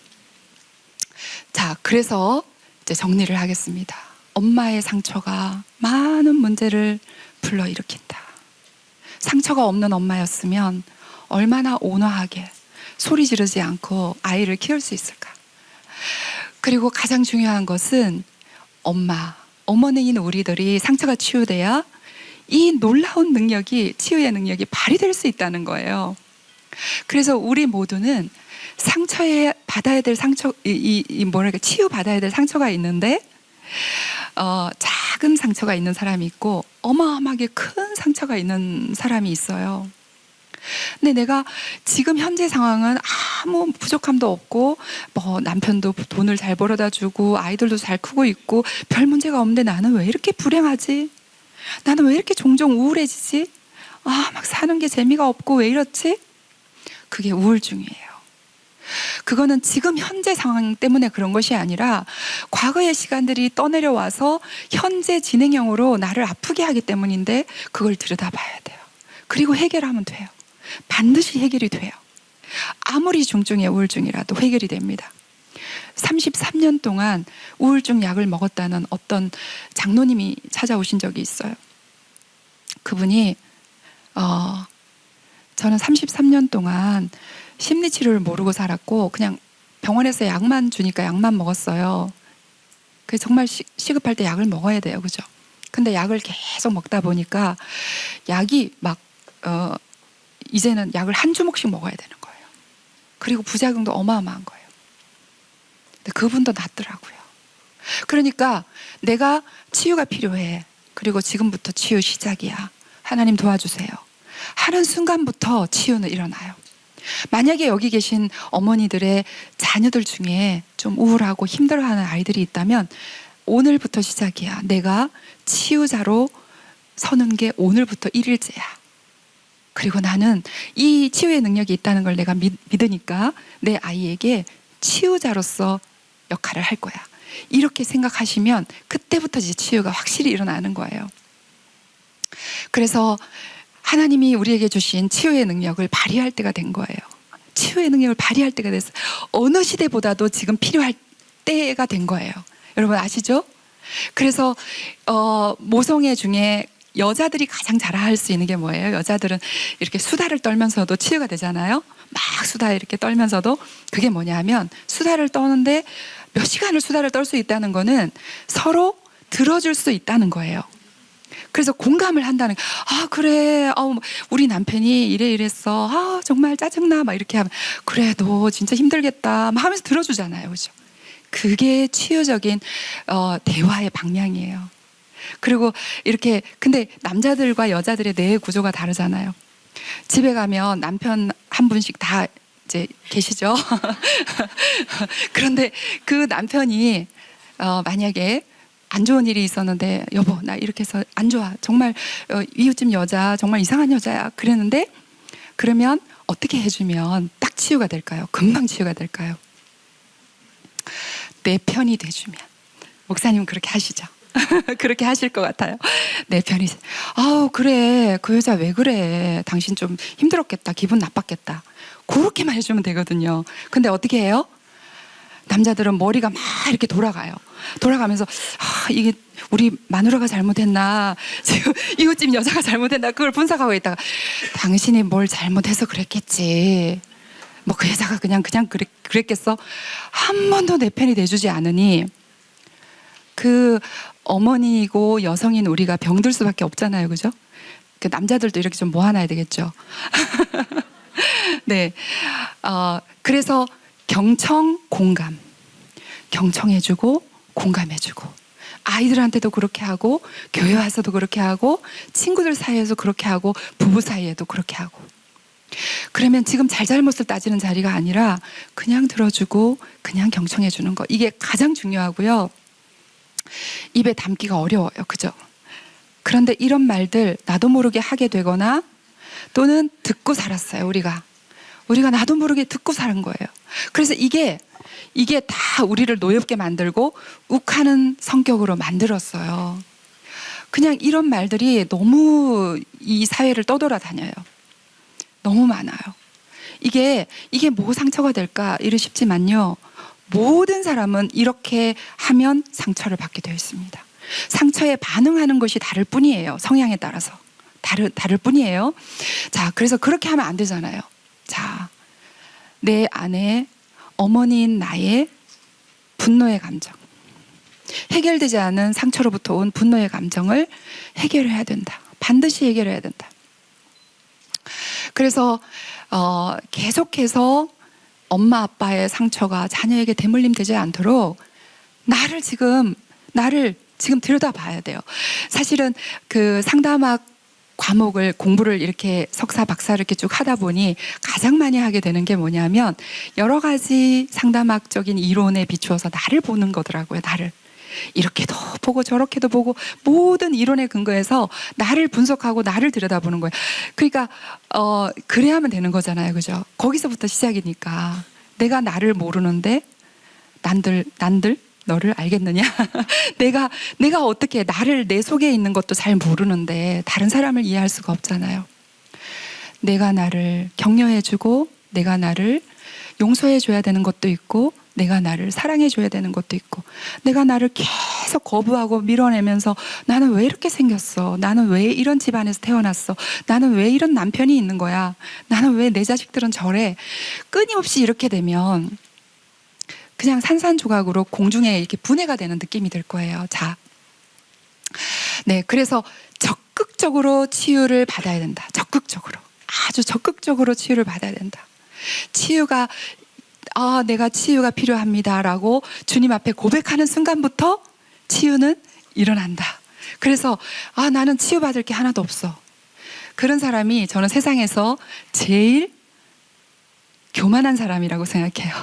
자, 그래서 이제 정리를 하겠습니다. 엄마의 상처가 많은 문제를 불러일으킨다. 상처가 없는 엄마였으면 얼마나 온화하게 소리 지르지 않고 아이를 키울 수 있을까. 그리고 가장 중요한 것은 어머니인 우리들이 상처가 치유돼야 이 놀라운 능력이, 치유의 능력이 발휘될 수 있다는 거예요. 그래서 우리 모두는 상처에 받아야 될 상처, 치유 받아야 될 상처가 있는데, 작은 상처가 있는 사람이 있고 어마어마하게 큰 상처가 있는 사람이 있어요. 근데 내가 지금 현재 상황은 아무 부족함도 없고, 남편도 돈을 잘 벌어다 주고 아이들도 잘 크고 있고 별 문제가 없는데 나는 왜 이렇게 불행하지? 나는 왜 이렇게 종종 우울해지지? 막 사는 게 재미가 없고 왜 이렇지? 그게 우울증이에요. 그거는 지금 현재 상황 때문에 그런 것이 아니라 과거의 시간들이 떠내려와서 현재 진행형으로 나를 아프게 하기 때문인데, 그걸 들여다봐야 돼요. 그리고 해결하면 돼요. 반드시 해결이 돼요. 아무리 중증의 우울증이라도 해결이 됩니다. 33년 동안 우울증 약을 먹었다는 어떤 장로님이 찾아오신 적이 있어요. 그분이 저는 33년 동안 심리치료를 모르고 살았고 그냥 병원에서 약만 주니까 약만 먹었어요. 그래서 정말 시급할 때 약을 먹어야 돼요. 그죠? 근데 약을 계속 먹다 보니까 약이 막 이제는 약을 한 주먹씩 먹어야 되는 거예요. 그리고 부작용도 어마어마한 거예요. 근데 그분도 낫더라고요. 그러니까 내가 치유가 필요해. 그리고 지금부터 치유 시작이야. 하나님 도와주세요. 하는 순간부터 치유는 일어나요. 만약에 여기 계신 어머니들의 자녀들 중에 좀 우울하고 힘들어하는 아이들이 있다면 오늘부터 시작이야. 내가 치유자로 서는 게 오늘부터 1일째야. 그리고 나는 이 치유의 능력이 있다는 걸 내가 믿으니까 내 아이에게 치유자로서 역할을 할 거야. 이렇게 생각하시면 그때부터 이제 치유가 확실히 일어나는 거예요. 그래서 하나님이 우리에게 주신 치유의 능력을 발휘할 때가 된 거예요. 치유의 능력을 발휘할 때가 됐어요. 어느 시대보다도 지금 필요할 때가 된 거예요. 여러분 아시죠? 그래서 모성애 중에 여자들이 가장 잘할 수 있는 게 뭐예요? 여자들은 이렇게 수다를 떨면서도 치유가 되잖아요. 막 수다 이렇게 떨면서도 그게 뭐냐면 수다를 떠는데 몇 시간을 수다를 떨 수 있다는 거는 서로 들어줄 수 있다는 거예요. 그래서 공감을 한다는 거예요. 아 그래 우리 남편이 이랬어. 아 정말 짜증나 막 이렇게 하면 그래 너 진짜 힘들겠다 막 하면서 들어주잖아요. 그죠? 그게 치유적인 대화의 방향이에요. 그리고 이렇게 근데 남자들과 여자들의 뇌의 구조가 다르잖아요. 집에 가면 남편 한 분씩 다 이제 계시죠. 그런데 그 남편이 만약에 안 좋은 일이 있었는데 여보 나 이렇게 해서 안 좋아 정말 이웃집 여자 정말 이상한 여자야 그랬는데 그러면 어떻게 해주면 딱 치유가 될까요? 금방 치유가 될까요? 내 편이 돼주면. 목사님은 그렇게 하시죠? 그렇게 하실 것 같아요. 내 편이 아우 그래 그 여자 왜 그래 당신 좀 힘들었겠다 기분 나빴겠다 그렇게만 해주면 되거든요. 근데 어떻게 해요? 남자들은 머리가 막 이렇게 돌아가면서 이게 우리 마누라가 잘못했나 지금 이웃집 여자가 잘못했나 그걸 분석하고 있다가 당신이 뭘 잘못해서 그랬겠지 뭐 그 여자가 그냥 그랬겠어. 한 번도 내 편이 돼주지 않으니 그 어머니이고 여성인 우리가 병들 수밖에 없잖아요. 그죠? 그 남자들도 이렇게 좀 모아놔야 되겠죠. 네. 그래서 경청, 공감. 경청해주고 공감해주고 아이들한테도 그렇게 하고 교회 와서도 그렇게 하고 친구들 사이에서 그렇게 하고 부부 사이에도 그렇게 하고 그러면 지금 잘잘못을 따지는 자리가 아니라 그냥 들어주고 그냥 경청해주는 거 이게 가장 중요하고요. 입에 담기가 어려워요. 그죠? 그런데 이런 말들 나도 모르게 하게 되거나 또는 듣고 살았어요. 우리가 나도 모르게 듣고 사는 거예요. 그래서 이게 다 우리를 노엽게 만들고 욱하는 성격으로 만들었어요. 그냥 이런 말들이 너무 이 사회를 떠돌아다녀요. 너무 많아요. 이게 뭐 상처가 될까 이러십지만요. 모든 사람은 이렇게 하면 상처를 받게 되어 있습니다. 상처에 반응하는 것이 다를 뿐이에요. 성향에 따라서 다를 뿐이에요. 자, 그래서 그렇게 하면 안 되잖아요. 자, 내 안에 어머니인 나의 분노의 감정, 해결되지 않은 상처로부터 온 분노의 감정을 해결해야 된다. 반드시 해결해야 된다. 그래서 계속해서 엄마 아빠의 상처가 자녀에게 대물림 되지 않도록 나를 지금 들여다봐야 돼요. 사실은 그 상담학 과목을 공부를 이렇게 석사 박사를 이렇게 쭉 하다 보니 가장 많이 하게 되는 게 뭐냐면 여러 가지 상담학적인 이론에 비추어서 나를 보는 거더라고요. 나를 이렇게도 보고 저렇게도 보고 모든 이론에 근거해서 나를 분석하고 나를 들여다보는 거예요. 그러니까 그래야 하면 되는 거잖아요. 그죠? 거기서부터 시작이니까 내가 나를 모르는데 난들 너를 알겠느냐? 내가 어떻게 나를 내 속에 있는 것도 잘 모르는데 다른 사람을 이해할 수가 없잖아요. 내가 나를 격려해주고 내가 나를 용서해줘야 되는 것도 있고 내가 나를 사랑해줘야 되는 것도 있고 내가 나를 계속 거부하고 밀어내면서 나는 왜 이렇게 생겼어? 나는 왜 이런 집안에서 태어났어? 나는 왜 이런 남편이 있는 거야? 나는 왜 내 자식들은 저래? 끊임없이 이렇게 되면 그냥 산산조각으로 공중에 이렇게 분해가 되는 느낌이 들 거예요. 자, 네, 그래서 적극적으로 치유를 받아야 된다. 아주 적극적으로 치유를 받아야 된다. 치유가 내가 치유가 필요합니다라고 주님 앞에 고백하는 순간부터 치유는 일어난다. 그래서 나는 치유받을 게 하나도 없어. 그런 사람이 저는 세상에서 제일 교만한 사람이라고 생각해요.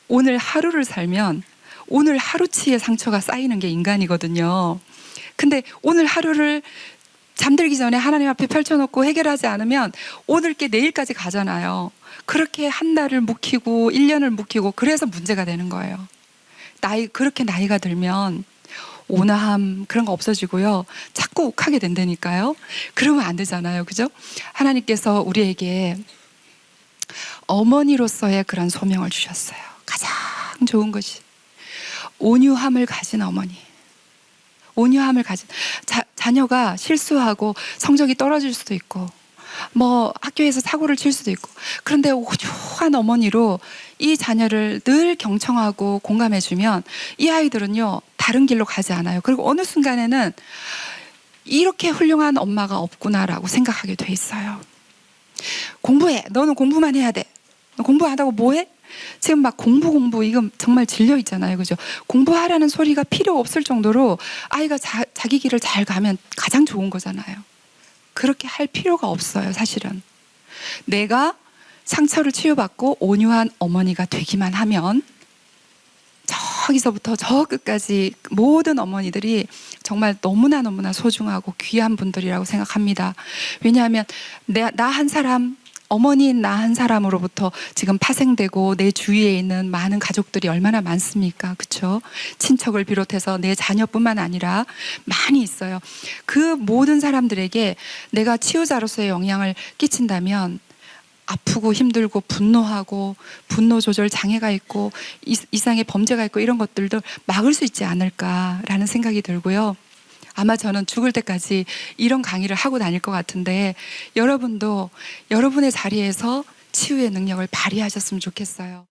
오늘 하루를 살면 오늘 하루치의 상처가 쌓이는 게 인간이거든요. 근데 오늘 하루를 잠들기 전에 하나님 앞에 펼쳐놓고 해결하지 않으면 오늘 게 내일까지 가잖아요. 그렇게 한 달을 묵히고 1년을 묵히고 그래서 문제가 되는 거예요. 그렇게 나이가 들면 온화함 그런 거 없어지고요. 자꾸 욱하게 된다니까요. 그러면 안 되잖아요. 그죠? 하나님께서 우리에게 어머니로서의 그런 소명을 주셨어요. 가장 좋은 것이 온유함을 가진 어머니. 온유함을 가진 자녀가 실수하고 성적이 떨어질 수도 있고 뭐 학교에서 사고를 칠 수도 있고, 그런데 오죽한 어머니로 이 자녀를 늘 경청하고 공감해주면 이 아이들은요 다른 길로 가지 않아요. 그리고 어느 순간에는 이렇게 훌륭한 엄마가 없구나라고 생각하게 돼 있어요. 공부해. 너는 공부만 해야 돼. 너 공부 안 하고 뭐해? 지금 막 공부 이건 정말 질려 있잖아요. 그죠? 공부하라는 소리가 필요 없을 정도로 아이가 자기 길을 잘 가면 가장 좋은 거잖아요. 그렇게 할 필요가 없어요. 사실은 내가 상처를 치유받고 온유한 어머니가 되기만 하면 저기서부터 저 끝까지 모든 어머니들이 정말 너무나 소중하고 귀한 분들이라고 생각합니다. 왜냐하면 나 한 사람, 어머니인 나 한 사람으로부터 지금 파생되고 내 주위에 있는 많은 가족들이 얼마나 많습니까? 그렇죠? 친척을 비롯해서 내 자녀뿐만 아니라 많이 있어요. 그 모든 사람들에게 내가 치유자로서의 영향을 끼친다면 아프고 힘들고 분노하고 분노 조절 장애가 있고 이상의 범죄가 있고 이런 것들도 막을 수 있지 않을까라는 생각이 들고요. 아마 저는 죽을 때까지 이런 강의를 하고 다닐 것 같은데 여러분도 여러분의 자리에서 치유의 능력을 발휘하셨으면 좋겠어요.